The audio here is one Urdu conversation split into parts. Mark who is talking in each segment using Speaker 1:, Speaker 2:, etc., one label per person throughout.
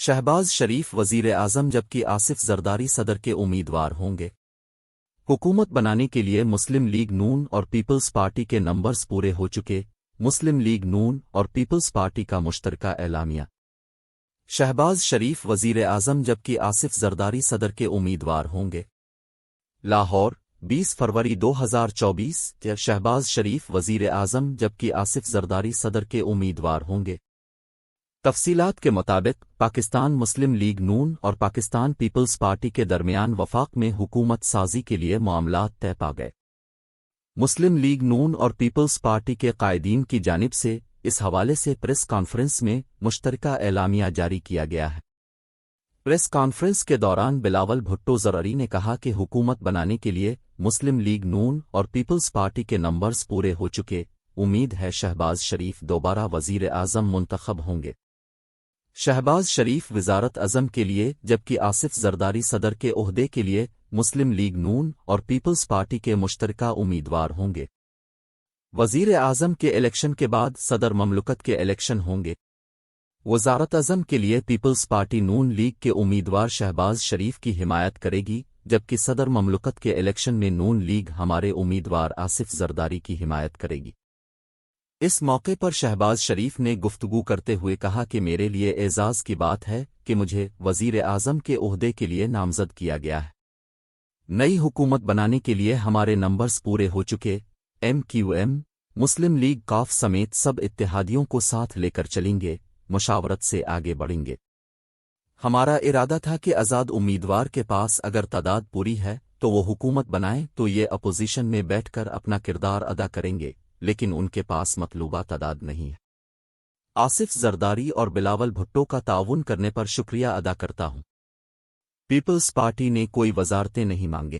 Speaker 1: شہباز شریف وزیر اعظم جبکہ آصف زرداری صدر کے امیدوار ہوں گے۔ حکومت بنانے کے لیے مسلم لیگ نون اور پیپلز پارٹی کے نمبرز پورے ہو چکے، مسلم لیگ نون اور پیپلز پارٹی کا مشترکہ اعلامیہ۔ شہباز شریف وزیر اعظم جبکہ آصف زرداری صدر کے امیدوار ہوں گے۔ لاہور، 20 فروری 2024۔ شہباز شریف وزیر اعظم جبکہ آصف زرداری صدر کے امیدوار ہوں گے۔ تفصیلات کے مطابق پاکستان مسلم لیگ نون اور پاکستان پیپلز پارٹی کے درمیان وفاق میں حکومت سازی کے لیے معاملات طے پا گئے۔ مسلم لیگ نون اور پیپلز پارٹی کے قائدین کی جانب سے اس حوالے سے پریس کانفرنس میں مشترکہ اعلامیہ جاری کیا گیا ہے۔ پریس کانفرنس کے دوران بلاول بھٹو زرعی نے کہا کہ حکومت بنانے کے لیے مسلم لیگ نون اور پیپلز پارٹی کے نمبرز پورے ہو چکے، امید ہے شہباز شریف دوبارہ وزیر اعظم منتخب ہوں گے۔ شہباز شریف وزارت اعظم کے لیے جبکہ آصف زرداری صدر کے عہدے کے لیے مسلم لیگ نون اور پیپلز پارٹی کے مشترکہ امیدوار ہوں گے۔ وزیر اعظم کے الیکشن کے بعد صدر مملکت کے الیکشن ہوں گے۔ وزارت اعظم کے لیے پیپلز پارٹی نون لیگ کے امیدوار شہباز شریف کی حمایت کرے گی، جبکہ صدر مملکت کے الیکشن میں نون لیگ ہمارے امیدوار آصف زرداری کی حمایت کرے گی۔ اس موقع پر شہباز شریف نے گفتگو کرتے ہوئے کہا کہ میرے لیے اعزاز کی بات ہے کہ مجھے وزیر اعظم کے عہدے کے لیے نامزد کیا گیا ہے۔ نئی حکومت بنانے کے لیے ہمارے نمبرز پورے ہو چکے، MQM، مسلم لیگ کاف سمیت سب اتحادیوں کو ساتھ لے کر چلیں گے، مشاورت سے آگے بڑھیں گے۔ ہمارا ارادہ تھا کہ آزاد امیدوار کے پاس اگر تعداد پوری ہے تو وہ حکومت بنائیں تو یہ اپوزیشن میں بیٹھ کر اپنا کردار ادا کریں گے، لیکن ان کے پاس مطلوبہ تعداد نہیں ہے۔ آصف زرداری اور بلاول بھٹو کا تعاون کرنے پر شکریہ ادا کرتا ہوں۔ پیپلز پارٹی نے کوئی وزارتیں نہیں مانگے۔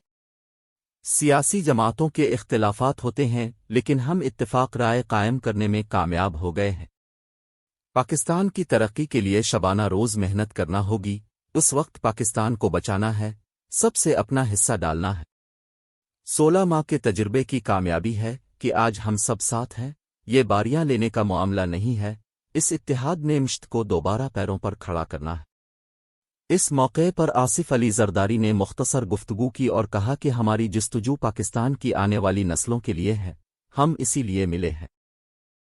Speaker 1: سیاسی جماعتوں کے اختلافات ہوتے ہیں، لیکن ہم اتفاق رائے قائم کرنے میں کامیاب ہو گئے ہیں۔ پاکستان کی ترقی کے لیے شبانہ روز محنت کرنا ہوگی، اس وقت پاکستان کو بچانا ہے، سب سے اپنا حصہ ڈالنا ہے۔ 16 ماہ کے تجربے کی کامیابی ہے کہ آج ہم سب ساتھ ہیں، یہ باریاں لینے کا معاملہ نہیں ہے، اس اتحاد نے مشت کو دوبارہ پیروں پر کھڑا کرنا ہے۔ اس موقع پر آصف علی زرداری نے مختصر گفتگو کی اور کہا کہ ہماری جستجو پاکستان کی آنے والی نسلوں کے لیے ہے، ہم اسی لیے ملے ہیں۔